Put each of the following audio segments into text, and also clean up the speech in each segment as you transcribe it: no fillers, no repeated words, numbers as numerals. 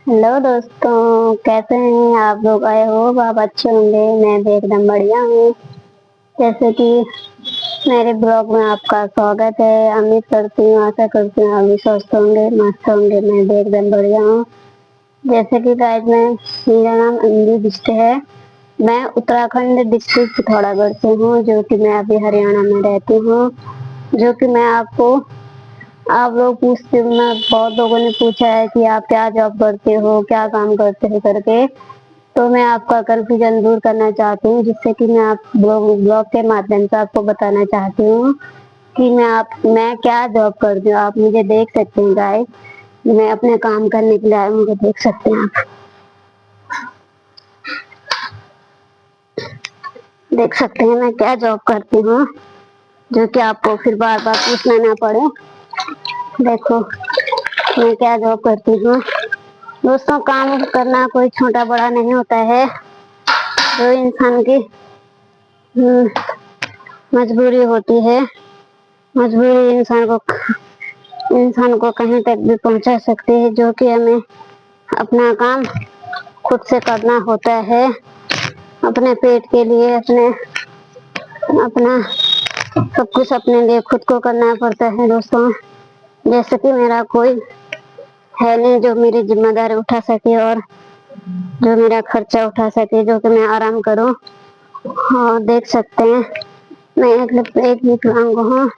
Hello दोस्तों, कैसे हैं आप लोग? आए हो आप अच्छे होंगे। मैं भी एकदम बढ़िया हूँ। जैसे कि मेरे ब्लॉग में आपका स्वागत है। उम्मीद करती हूँ, आशा करती हूँ आप भी स्वस्थ होंगे, मस्त होंगे। मैं भी एकदम बढ़िया हूँ। जैसे कि गाइस, मेरा नाम अंजू बिष्ट है। मैं उत्तराखंड डिस्ट्रिक्ट पिथौरागढ़ से हूँ, जो कि मैं अभी हरियाणा में रहती हूँ। जो कि मैं आपको आप लोग पूछते, मैं बहुत लोगों ने पूछा है कि आप क्या जॉब करते हो, क्या काम करते हो करके। तो मैं आपका कन्फ्यूजन दूर करना चाहती हूँ, जिससे कि मैं आप ब्लॉग के माध्यम से आपको बताना चाहती हूँ कि मैं क्या जॉब करती हूँ। आप मुझे देख सकते हैं गाइस, मैं अपने काम करने के लिए आई, मुझे देख सकते हैं आप। देख सकते हैं मैं क्या जॉब करती हूँ, जो कि आपको फिर बार बार पूछना ना पड़े। देखो मैं क्या जॉब करती हूँ। दोस्तों, काम करना कोई छोटा बड़ा नहीं होता है। जो इंसान की मजबूरी होती है, मजबूरी इंसान को कहीं तक भी पहुंचा सकती है। जो कि हमें अपना काम खुद से करना होता है, अपने पेट के लिए, अपना सब कुछ अपने लिए खुद को करना पड़ता है दोस्तों। जैसे कि मेरा कोई है नहीं जो मेरी जिम्मेदारी उठा सके और जो मेरा खर्चा उठा सके, जो कि मैं आराम करूं। हाँ, देख सकते हैं मैं एक विकलांग हूँ,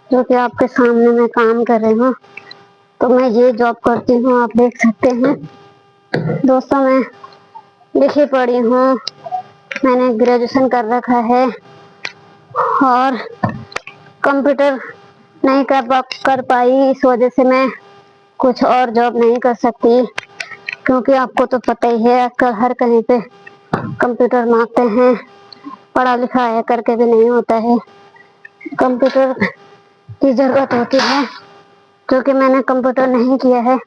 जो कि आपके सामने मैं काम कर रही हूँ। तो मैं ये जॉब करती हूँ, आप देख सकते हैं दोस्तों। मैं लिखी पढ़ी हूँ, मैंने ग्रेजुएशन कर रखा है और कंप्यूटर नहीं कर पाई, इस वजह से मैं कुछ और जॉब नहीं कर सकती। क्योंकि आपको तो पता ही है, आजकल हर कहीं पे कंप्यूटर मांगते हैं। पढ़ा लिखा है करके भी नहीं होता है, कंप्यूटर की जरूरत होती है। क्योंकि मैंने कंप्यूटर नहीं किया है,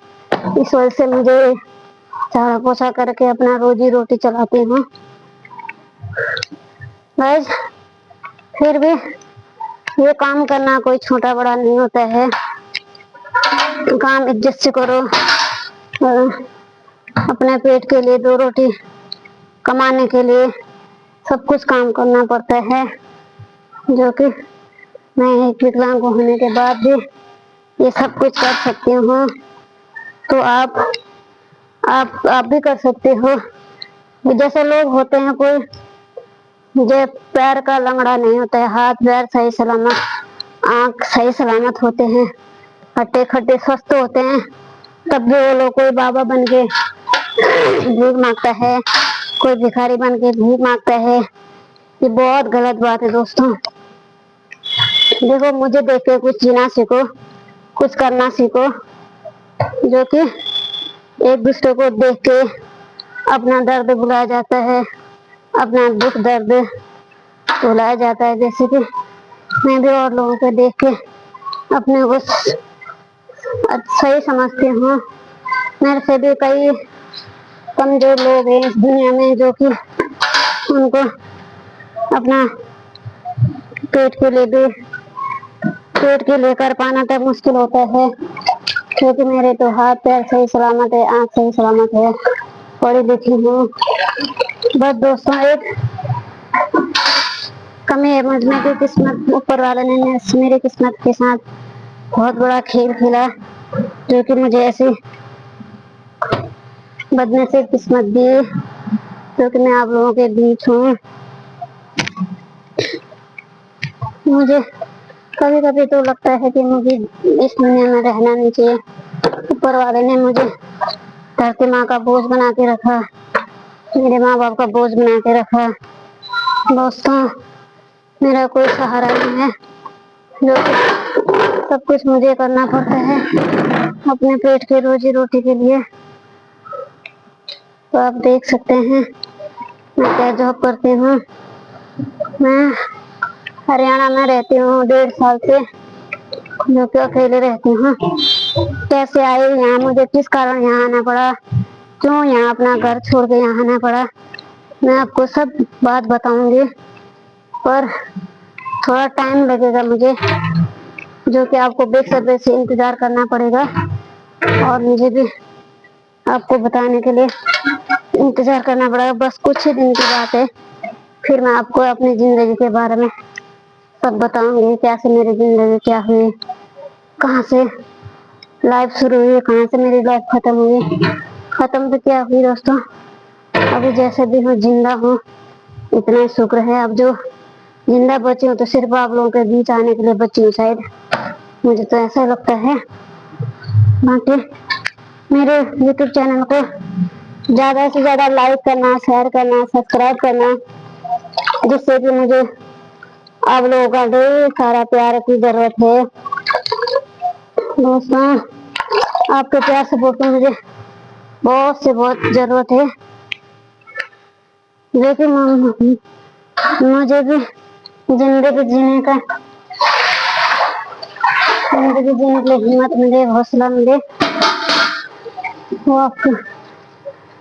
इस वजह से मुझे झाड़ा पोछा करके अपना रोजी रोटी चलाती हूँ। बस फिर भी ये काम करना कोई छोटा बड़ा नहीं होता है। काम इज्जत से करो, अपने पेट के लिए, दो रोटी कमाने के लिए सब कुछ काम करना पड़ता है। जो कि मैं एक विकलांग होने के बाद भी ये सब कुछ कर सकती हूँ। तो आप भी कर सकते हो। जैसे लोग होते हैं, कोई जो पैर का लंगड़ा नहीं होता है, हाथ पैर सही सलामत, आंख सही सलामत होते हैं, हट्टे खट्टे स्वस्थ होते हैं, तब भी वो लोग कोई बाबा बन के भीख मांगता है, कोई भिखारी बन के भीख मांगता है। ये बहुत गलत बात है दोस्तों। देखो, मुझे देख के कुछ जीना सीखो, कुछ करना सीखो। जो कि एक दूसरे को देख के अपना दर्द भुलाया जाता है, अपना दुख दर्द भुलाया जाता है। जैसे कि मैं भी और लोगों को देख के अपने को सही समझती हूँ। मेरे से भी कई कमजोर लोग हैं इस दुनिया में, जो कि उनको अपना पेट के लिए कर पाना तब मुश्किल होता है। क्योंकि मेरे तो हाथ पैर सही सलामत है, आंख सही सलामत है, पढ़ी लिखी हूँ। बस दोस्तों, एक कमी है मुझ में कि किस्मत, ऊपर वाले ने मेरी किस्मत के साथ बहुत बड़ा खेल खेला, जो कि मुझे ऐसी बदनसीब किस्मत दी। जो कि मैं आप लोगों के बीच हूँ। मुझे कभी कभी तो लगता है कि मुझे इस दुनिया में रहना नहीं चाहिए। ऊपर वाले ने मुझे धरती माँ का बोझ बना के रखा, मेरे माँ बाप का बोझ बना के रखा। दोस्तों, मेरा कोई सहारा नहीं है, जो कि सब कुछ मुझे करना पड़ता है अपने पेट के रोजी रोटी के लिए। तो आप देख सकते हैं मैं क्या जॉब करती हूँ। मैं हरियाणा में रहती हूँ 1.5 साल से, जो कि अकेले रहती हूँ। कैसे आई यहाँ, मुझे किस कारण यहाँ आना पड़ा, क्यों यहाँ अपना घर छोड़ के यहाँ आना पड़ा, मैं आपको सब बात बताऊंगी। पर थोड़ा टाइम लगेगा मुझे, जो कि आपको बेसब्री से इंतजार करना पड़ेगा। और मुझे भी आपको बताने के लिए इंतजार करना पड़ेगा। बस कुछ ही दिन की बात है, फिर मैं आपको अपनी जिंदगी के बारे में सब बताऊंगी। कैसे मेरी जिंदगी क्या हुई, कहाँ से लाइफ शुरू हुई, कहाँ से मेरी लाइफ खत्म हुई। खत्म तो क्या हुई दोस्तों, अभी जैसे भी हूँ जिंदा हूँ, इतना ही शुक्र है। अब जो जिंदा बची हूँ तो सिर्फ आप लोगों के बीच आने के लिए बची हूँ शायद, मुझे तो ऐसा लगता है। बाकी मेरे यूट्यूब चैनल को ज्यादा से ज्यादा लाइक करना, शेयर करना, सब्सक्राइब करना, जिससे कि मुझे आप लोगों का ढेर सारा प्यार की जरूरत है दोस्तों। आपके प्यार सपोर्ट की मुझे बहुत से बहुत जरूरत है, लेकिन मुझे भी जिंदगी जीने के लिए हिम्मत मिले, हौसला मिले, वो आपको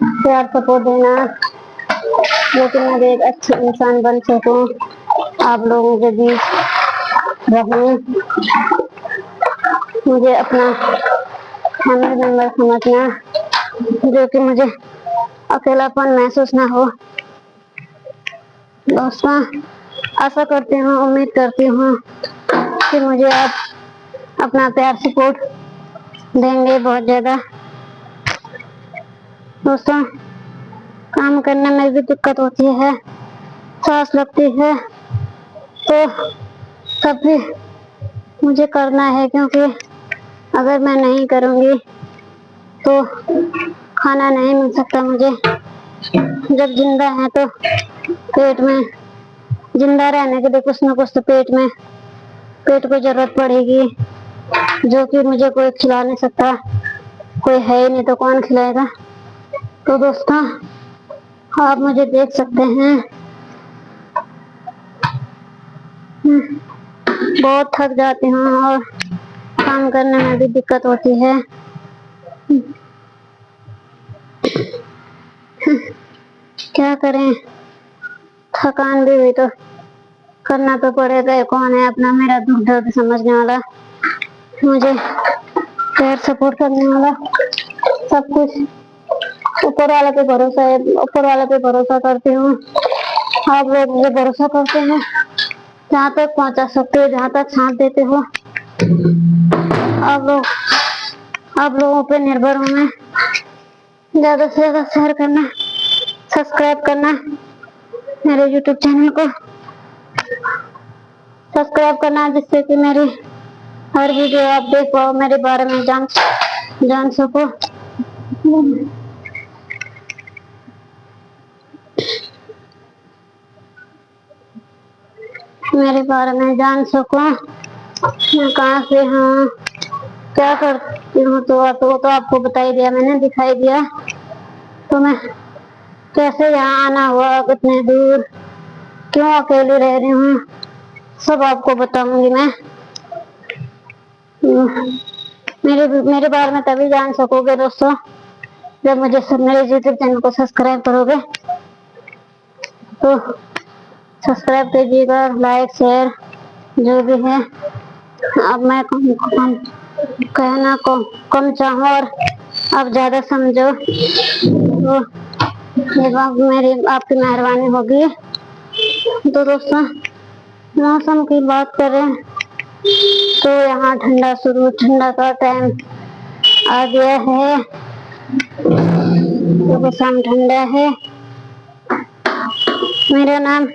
प्यार सपोर्ट देना, लेकिन मैं एक अच्छी इंसान बन सकूं, आप लोगों के बीच रहूं, मुझे अपना फैमिली मेंबर समझना, जो कि मुझे अकेलापन महसूस ना हो। दोस्तों आशा करती हूँ, उम्मीद करती हूँ कि मुझे आप अपना प्यार सपोर्ट देंगे बहुत ज्यादा। दोस्तों काम करने में भी दिक्कत होती है, सांस लगती है, तो तब भी मुझे करना है, क्योंकि अगर मैं नहीं करूँगी तो खाना नहीं मिल सकता मुझे। जब जिंदा है तो पेट में, जिंदा रहने के लिए कुछ ना कुछ तो पेट को जरूरत पड़ेगी, जो कि मुझे कोई खिला नहीं सकता, कोई है ही नहीं तो कौन खिलाएगा। तो दोस्तों आप मुझे देख सकते हैं, बहुत थक जाती हूँ और काम करने में भी दिक्कत होती है। क्या करें, थकान भी हुई तो करना तो पड़ेगा। कौन है अपना मेरा दुख दर्द समझने वाला, मुझे प्यार सपोर्ट करने वाला, सब कुछ ऊपर वाले पे भरोसा है, ऊपर वाले पे भरोसा करती हूँ। आप लोग मुझे भरोसा करते हैं, जहाँ तक पहुँचा सकते हो, जहाँ तक साथ देते हो, आप लोगों पे निर्भर हूँ मैं। ज्यादा से ज्यादा शेयर करना, सब्सक्राइब करना, मेरे यूट्यूब चैनल को सब्सक्राइब करना, जिससे कि मेरी हर वीडियो आप देख पाओ, मेरे बारे में जान सको। मेरे बारे में जान सको, मैं कहाँ से हूँ, क्या करती हूँ, तो आपको बता ही दिया मैंने, दिखाई दिया। तो मैं कैसे यहाँ आना हुआ, कितने दूर, क्यों अकेली रह रही हूँ, सब आपको बताऊंगी मैं। मेरे बारे में तभी जान सकोगे दोस्तों, जब मुझे मेरे यूट्यूब चैनल को सब्सक्राइब करोगे। तो सब्सक्राइब कीजिएगा, लाइक शेयर जो भी है। अब मैं कहना कम चाहूँ और आप ज्यादा समझो, तो ये बात मेरी आपकी मेहरबानी होगी। तो दोस्तों मौसम की बात करें तो यहाँ ठंडा का टाइम आ गया है, तो शाम ठंडा है। मेरा नाम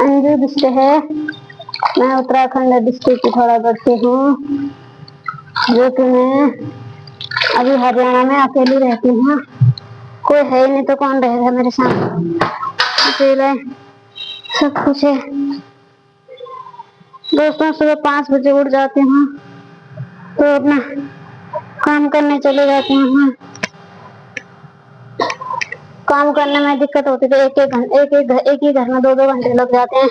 अंजू बिष्ट है, मैं उत्तराखंड डिस्ट्रिक्ट की थोड़ा बच्ची हूँ, जो कि मैं अभी हरियाणा में अकेली रहती हूँ। कोई है ही नहीं तो कौन रहेगा मेरे साथ, अकेला सब कुछ है। दोस्तों सुबह 5 बजे उठ जाती हूँ, तो अपना काम करने चले जाती हूँ। काम करने में दिक्कत होती है, एक ही घर में 2-2 घंटे लग जाते हैं।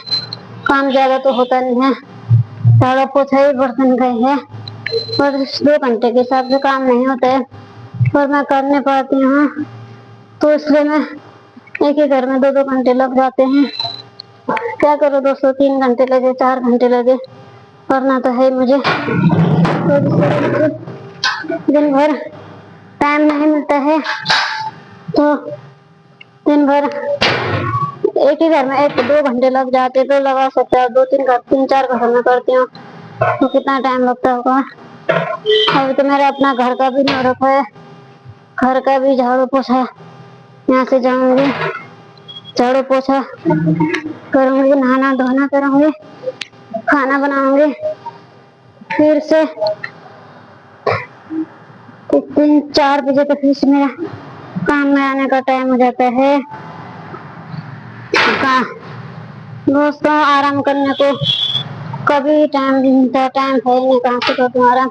काम ज्यादा तो होता नहीं है, सारा पोछा ही बर्तन गए है, पर 2 घंटे के हिसाब से काम नहीं होता है, पर मैं कर नहीं पाती हूँ, तो इसलिए मैं एक ही घर में 2-2 घंटे लग जाते हैं। क्या करो दोस्तों, 3 घंटे लगे, 4 घंटे लगे, करना तो है मुझे। तो दिन भर टाइम नहीं मिलता है तो दिन भर एक ही घर में 1-2 घंटे लग जाते तो लगा सकते हैं। 2-3 3-4 घर में करती हूँ तो कितना टाइम लगता होगा। अभी तो मेरा अपना घर का भी नहीं रखा है, घर का भी झाड़ू पोछा, यहाँ से जाऊंगी झाड़ू पोछा करूंगी, नहाना धोना करूंगी, खाना बनाऊंगी, फिर से 3-4 बजे तक फिर से मेरा काम में आने का टाइम हो जाता है। दोस्तों आराम करने को कभी टाइम नहीं मिलता, टाइम है नहीं, कहाँ से करूँ आराम।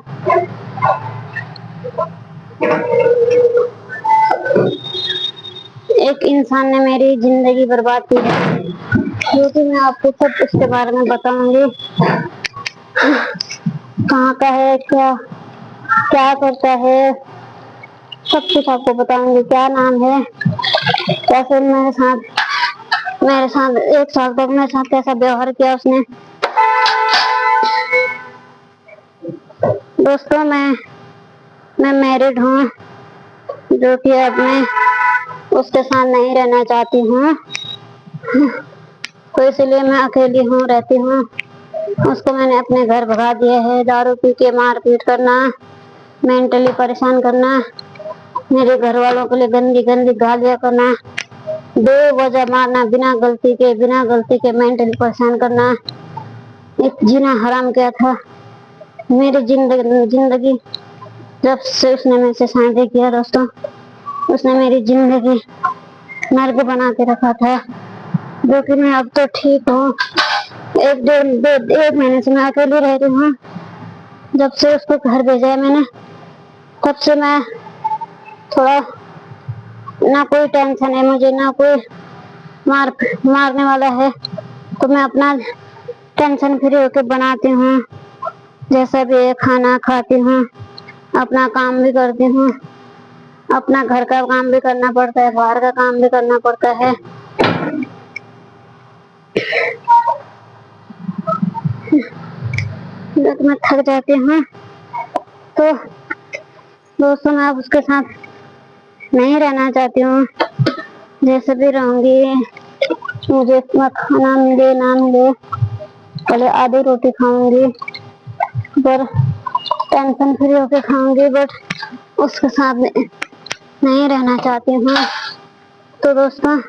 एक इंसान ने मेरी जिंदगी बर्बाद की है, क्योंकि मैं आपको सब उसके बारे में बताऊंगी। कहाँ का है, क्या क्या करता है, सब कुछ आपको बताऊंगी। क्या नाम है, कैसे मेरे साथ 1 साल तक मेरे साथ कैसा व्यवहार किया उसने। दोस्तों मैं मैरिड हूँ, जो कि अब मैं उसके साथ नहीं रहना चाहती हूँ, तो इसलिए मैं अकेली रहती हूँ। उसको मैंने अपने घर भगा दिया है। दारू पी के मारपीट करना, मेंटली परेशान करना, मेरे घर वालों के लिए गंदी गंदी गालियाँ करना, बेवजह मारना, बिना गलती के मेंटली परेशान करना, एक जीना हराम किया था। मेरी जिंदगी जब से उसने मेरे से शादी किया दोस्तों, उसने मेरी जिंदगी नर्क बना के रखा था, जो कि मैं अब तो ठीक हूँ। 1 महीने से मैं अकेली रह रही हूँ। जब से उसको घर भेजा है मैंने, तब से मैं थोड़ा, ना कोई टेंशन है मुझे, ना कोई मारने वाला है, तो मैं अपना टेंशन फ्री होकर बनाती हूँ। जैसा भी खाना खाती हूँ, अपना काम भी करती हूँ, अपना घर का काम भी करना पड़ता है, बाहर का काम भी करना पड़ता है। जब मैं थक जाती हूँ तो दोस्तों मैं अब उसके साथ नहीं रहना चाहती हूँ। जैसे भी रहूंगी, मुझे इतना खाना मिले ना मिले, पहले आधी रोटी खाऊंगी, पर टेंशन फ्री होके खाऊंगी, बट उसके साथ नहीं रहना चाहती हूँ। तो दोस्तों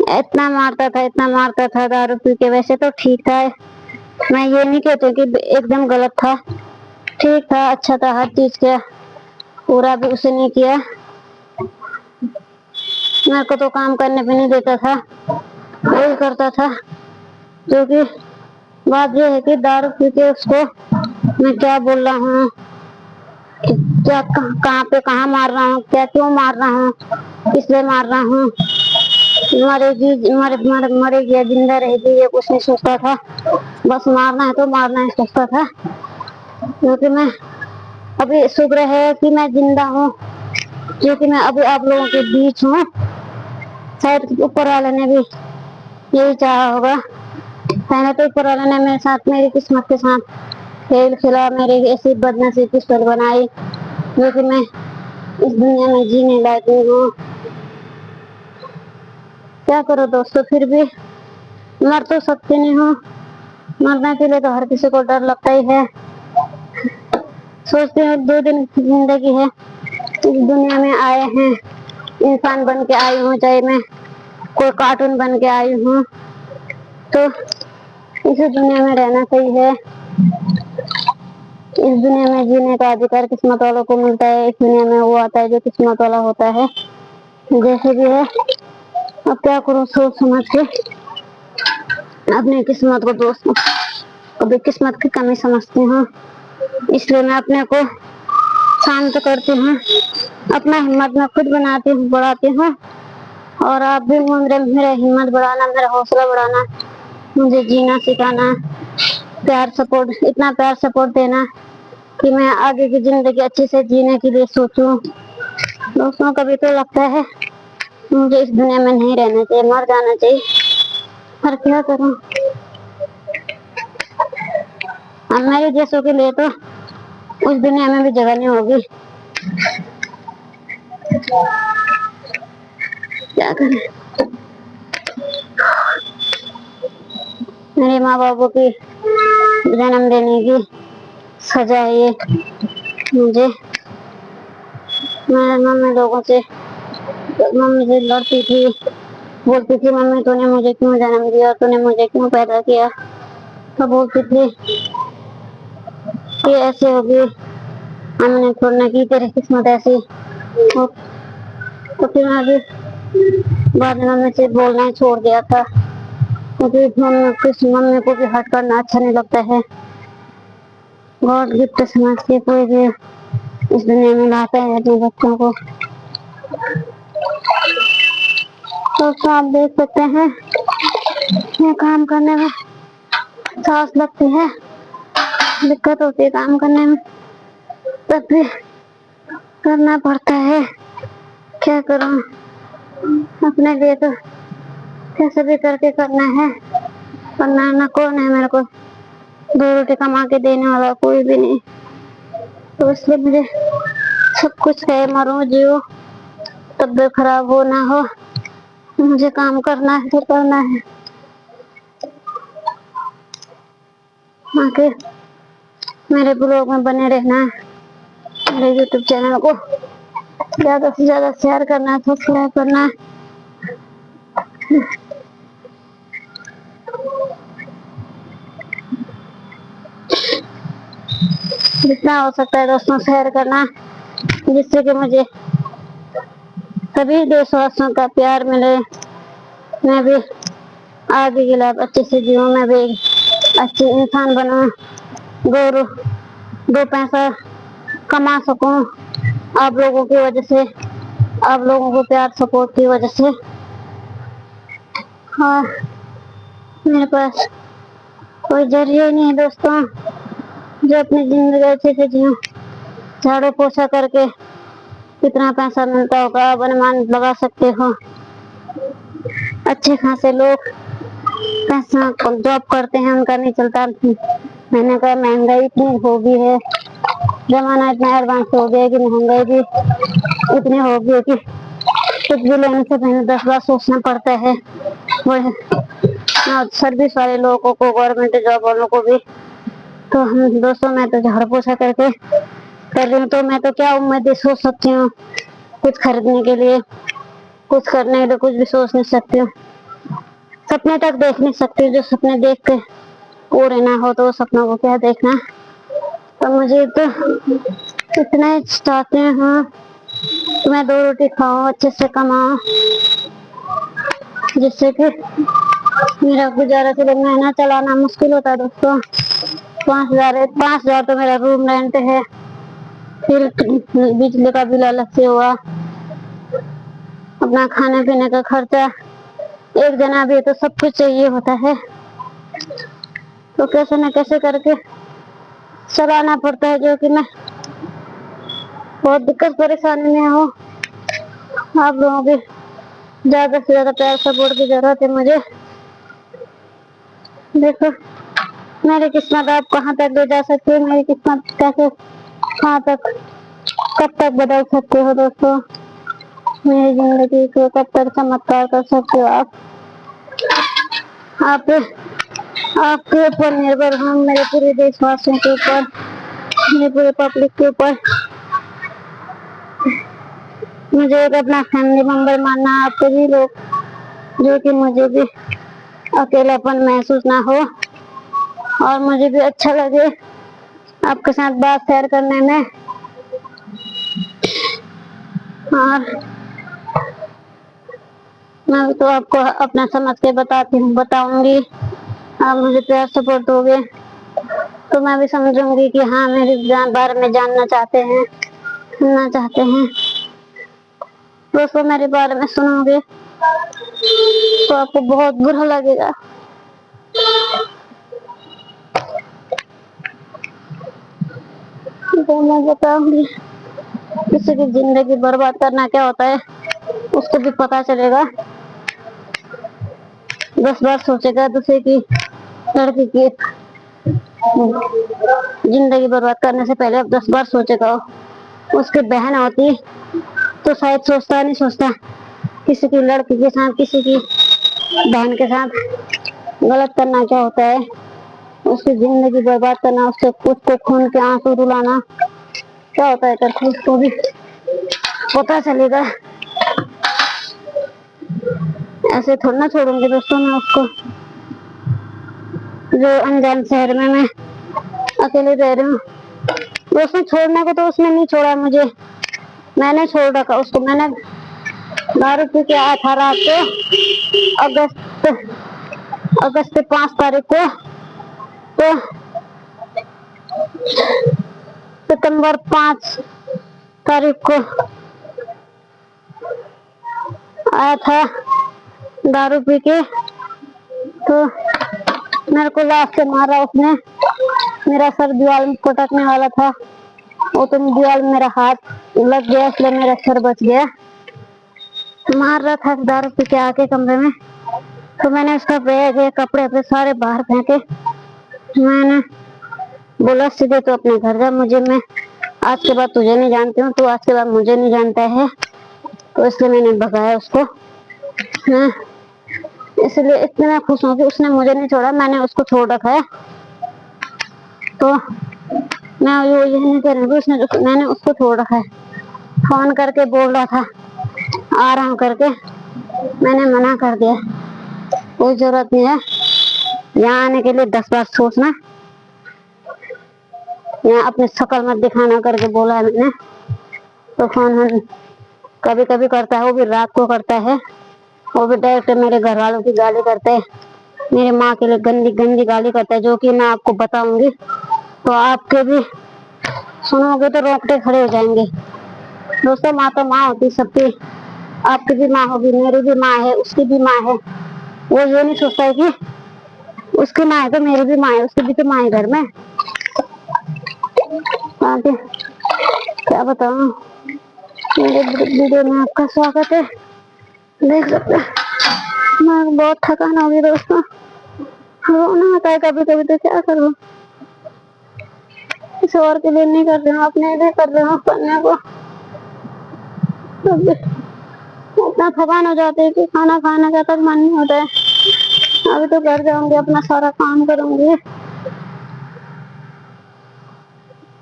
इतना मारता था दारू पी के। वैसे तो ठीक था, मैं ये नहीं कहती कि एकदम गलत था, ठीक था, अच्छा था, हर चीज किया, पूरा भी उसे नहीं किया। मेरे को तो काम करने भी नहीं देता था, वही करता था। जो कि बात ये है कि दारू पी के उसको मैं क्या बोल रहा हूँ, क्या कहाँ पे कहाँ मार रहा हूँ, क्या क्यों मार रहा हूँ, इसलिए मार रहा हूँ, मरेगी या जिंदा रहेगी ये कुछ नहीं सोचता था, बस मारना है तो मारना है सोचता था। क्योंकि मैं अभी शुक्र है कि मैं जिंदा हूँ, क्योंकि मैं अभी आप लोगों के बीच हूँ। शायद ऊपर वाले ने भी यही चाहा होगा। पहले तो ऊपर वाले ने मेरे साथ, मेरी किस्मत के साथ खेल खेला, मेरी ऐसी बदनसीब किस्मत बनाई, जो कि मैं इस दुनिया में जीने लायक नहीं हूँ। क्या करो दोस्तों, फिर भी मर तो सकती नहीं हूँ। मरने के लिए तो हर किसी को डर लगता ही है। सोचते हैं 2 दिन की जिंदगी है, इस दुनिया में आए हैं, इंसान बन के आई हूँ, चाहे मैं कोई कार्टून बन के आई हूँ, तो इस दुनिया में रहना सही है। इस दुनिया में जीने का अधिकार किस्मत वालों को मिलता है। इस दुनिया में वो आता है जो किस्मत वाला होता है। जैसे भी है, अब क्या करूँ, सोच समझ के अपनी किस्मत को दोस्तों कभी किस्मत की कमी समझती हूँ, इसलिए मैं अपने को शांत करती हूँ, अपना हिम्मत मैं खुद बढ़ाती हूँ। और आप भी मेरा हिम्मत बढ़ाना, मेरा हौसला बढ़ाना, मुझे जीना सिखाना, इतना प्यार सपोर्ट देना कि मैं आगे की जिंदगी अच्छे से जीने के लिए सोचूं। दोस्तों कभी तो लगता है मुझे इस दुनिया में नहीं रहना चाहिए, मर जाना चाहिए, पर क्या करूं। अब मेरे जैसों के लिए तो उस दुनिया में भी जगह नहीं होगी। क्या करें, मेरे माँ बाबू की जन्म देने की सजा है ये मुझे। मैं मम्मी लोगों से, मम्मी से लड़ती थी, बोलती थी मम्मी तूने मुझे क्यों जन्म दिया, तूने मुझे क्यों पैदा किया। तो बोलती थी कि ऐसे होगी, हमने छोड़ने की तेरी किस्मत ऐसी। तो फिर मैं भी बाद में मम्मी से बोलना ही छोड़ दिया था, क्योंकि मम्मी को भी हर्ट करना अच्छा नहीं लगता है। गॉड गिफ्ट समझ के कोई भी इस दुनिया में लाता है अपने बच्चों को। तो आप देख सकते हैं ये काम करने में सांस लगती है, दिक्कत होती है काम करने में, तब भी करना पड़ता है। क्या करूं, अपने लिए तो कैसे भी करके करना है, वरना ना कौन है मेरे को दो रोटी कमा के देने वाला, कोई भी नहीं। तो इसलिए मुझे सब कुछ है, मरो जियो, तबीयत खराब हो ना हो, मुझे काम करना है तो करना है। आके मेरे ब्लॉग में बने रहना है, मेरे यूट्यूब चैनल को ज्यादा से ज्यादा शेयर करना है, सब्सक्राइब करना है। जितना हो सकता है दोस्तों शेयर करना, जिससे कि मुझे सभी देशवासियों का प्यार मिले, मैं भी आगे के लाइफ अच्छे से जीऊँ, मैं भी अच्छे इंसान बनूं, दो पैसा कमा सकूं आप लोगों की वजह से, आप लोगों को प्यार सपोर्ट की वजह से। और मेरे पास कोई जरिया नहीं है दोस्तों, जो अपनी जिंदगी अच्छे से जीऊं। झाड़ू पोछा करके कितना पैसा मिलता होगा आप अनुमान लगा सकते हो। अच्छे खासे लोग पैसा जॉब करते हैं, उनका नहीं चलता। मैंने कहा महंगाई इतनी हो गई है, जमाना इतना एडवांस हो गया कि महंगाई भी इतनी हो गई कि कुछ भी लेने से पहले 10 बार सोचना पड़ता है। वो सर्विस वाले लोगों को, गवर्नमेंट जॉब वालों को भी। तो हम दोस्तों, मैं तो झाड़ू पोछा करके कर रही हूँ, तो मैं तो क्या उम्मीद सोच सकती हूँ कुछ खरीदने के लिए, कुछ करने के लिए कुछ भी सोच नहीं सकती हूँ, सपने तक देख नहीं सकती। जो सपने देख के पूरे ना हो तो सपनों को क्या देखना। तो मुझे तो इतना ही चाहती हूँ कि मैं 2 रोटी खाऊं, अच्छे से कमाऊं, जिससे कि मेरा गुजारा चले। महीना चलाना मुश्किल होता है दोस्तों। 5,000 तो मेरा रूम रेंट है, फिर बिजली का बिल अलग से हुआ, अपना खाने पीने का खर्चा, एक जना भी है तो सब कुछ चाहिए होता है। तो कैसे न कैसे करके चलाना पड़ता है, जो कि मैं बहुत दिक्कत परेशानी में हूँ। आप लोगों की ज्यादा से ज्यादा प्यार सपोर्ट की जरूरत है मुझे। देखो मेरी किस्मत आप कहाँ तक ले जा सकते हो, मेरी किस्मत कैसे कहाँ तक कब तक बदल सकते हो दोस्तों, मेरी जिंदगी को कब तक चमत्कार कर सकते हो आप आपके ऊपर निर्भर हूँ, मेरे पूरे देशवासियों के ऊपर, मेरे पूरे पब्लिक के ऊपर। मुझे एक अपना फैमिली मेंबर मानना आप सभी लोग, जो कि मुझे भी अकेलापन महसूस ना हो और मुझे भी अच्छा लगे आपके साथ बात शेयर करने में। और मैं तो आपको अपना समझ के बताऊंगी, आप मुझे प्यार सपोर्ट दोगे तो मैं भी समझूंगी कि हाँ मेरे बारे में जानना चाहते हैं, सुनना चाहते हैं। दोस्तों मेरे बारे में सुनोगे तो आपको बहुत बुरा लगेगा। तो मैं बताऊंगी किसी की जिंदगी बर्बाद करना क्या होता है, उसको भी पता चलेगा। 10 बार सोचेगा दूसरे की लड़की की जिंदगी बर्बाद करने से पहले अब 10 बार सोचेगा। उसकी बहन होती तो शायद सोचता नहीं सोचता, किसी की लड़की के साथ, किसी की बहन के साथ गलत करना क्या होता है, उसकी जिंदगी बर्बाद करना, उसके खून के आंसू रुलाना क्या होता है करके उसको भी पता चलेगा। ऐसे थोड़ा ना छोड़ूंगी दोस्तों मैं उसको, जो अनजान शहर में मैं अकेले रह रही हूँ। उसने छोड़ने को तो उसने नहीं छोड़ा मुझे, मैंने छोड़ रखा उसको। मैंने दारू पी के आया था रात को, अगस्त 5 तारीख को, तो सितंबर 5 तारीख को आया था दारू पी के, तो मेरे को लास्ट से मारा उसने। मेरा सर दीवार में पटकने वाला था, वो तो दीवार में मेरा हाथ लग गया, इसलिए मेरा सर बच गया। मार रहा था दारू पी के आके कमरे में, तो मैंने उसका बैग कपड़े अपने सारे बाहर फेंके। मैंने बोला सीधे तो अपने घर जा, मुझे मैं आज के बाद तुझे नहीं जानती हूँ, तू आज के बाद मुझे नहीं जानता है। तो इसलिए मैंने भगाया उसको। हाँ, इसलिए इतने मैं खुश हूँ कि उसने मुझे नहीं छोड़ा, मैंने उसको छोड़ रखा है। तो मैं वो यही नहीं कह रही उसने, मैंने उसको छोड़ रखा है। फोन करके बोल रहा था आराम करके, मैंने मना कर दिया, कोई जरूरत नहीं है यहाँ आने के लिए, 10 बार सोचना, यहाँ अपनी शक्ल मत दिखाना करके बोला है मैंने। तो फोन कभी कभी करता है, वो भी रात को करता है, वो भी डायरेक्ट मेरे घर वालों की गाली करता है, मेरी माँ के लिए गंदी गंदी गाली करता है, जो कि मैं आपको बताऊंगी तो आपके भी सुनोगे तो रोंगटे खड़े हो जाएंगे। दोस्तों, माँ तो माँ होती सबकी, आपकी भी माँ होगी, मेरी भी माँ है, उसकी भी माँ है। वो ये नहीं सोचता है कि उसकी माँ है तो मेरी भी माँ है, उसकी भी तो माँ है घर में। क्या बताऊं, मेरे वीडियो में आपका स्वागत है। देख सकते मैं बहुत थकान होगी दोस्तों, रोना आता है कभी कभी, तो क्या करूं, किसी और के लिए नहीं कर रही हूँ, अपने लिए कर रही हूँ करने को। इतना थकान हो जाती है कि खाना खाने का तक मन नहीं होता है। अभी तो घर जाऊंगी, अपना सारा काम करूंगी,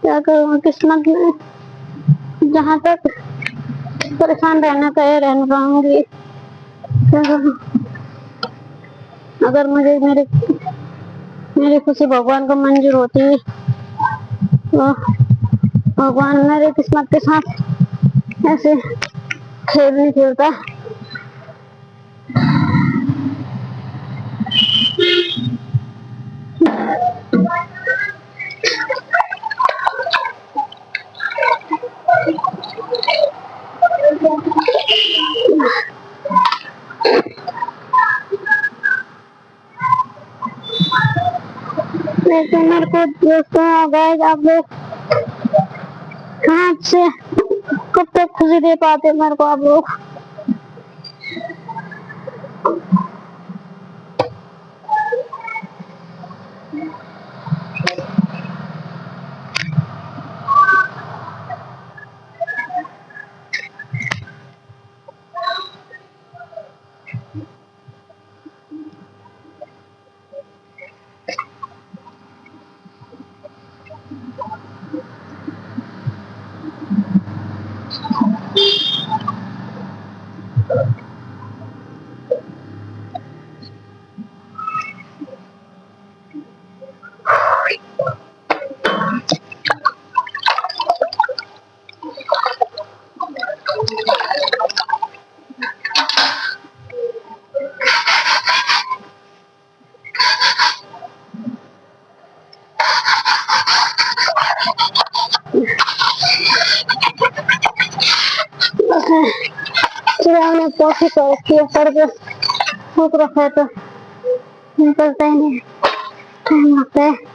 क्या करूँगा किस्मत में, जहाँ तक परेशान रहना का है रहना पाऊंगी। क्या करूँ, अगर मुझे मेरी खुशी भगवान को मंजूर होती तो भगवान मेरे किस्मत के साथ ऐसे खेल नहीं खेलता। लेकिन मेरे को दोस्तों गाइस, आप लोग हाथ से कब तक खुशी दे पाते मेरे को आप लोग। हमने कॉफी कर रखी है, सर पे फूक रखा है तो निकलता ही नहीं, टाइम लगता है।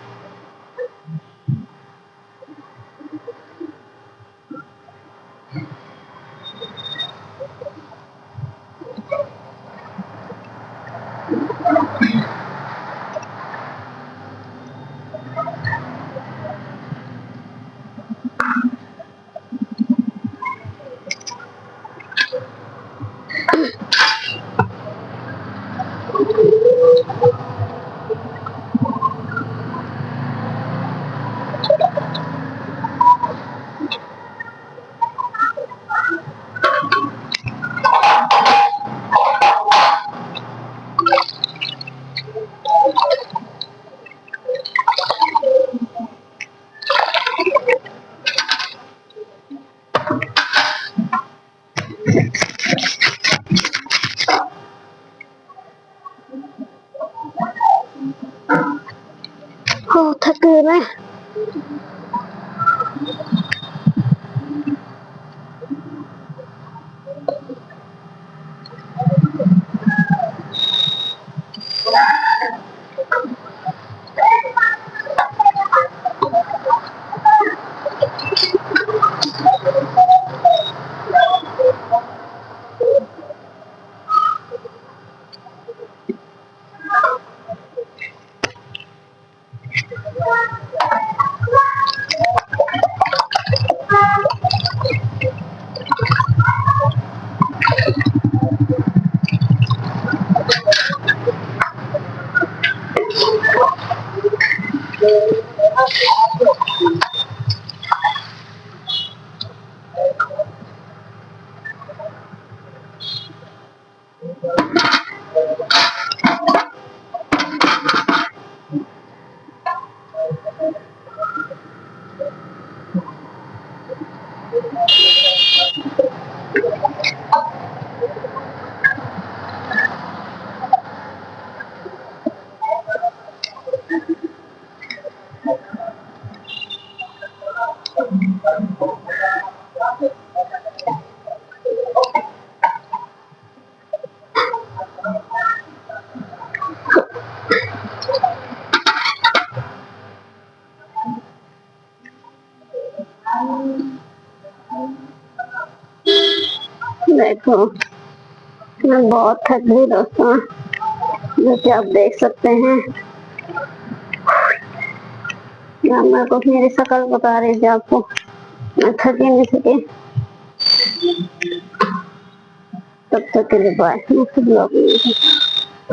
हो थक गई मैं। देखो मैं बहुत थक गई दोस्तों, जैसे आप देख सकते हैं। मेरे को मेरी शक्ल बता रही थी आपको, मैं थकी नहीं थकी। तब तक के लिए बाय।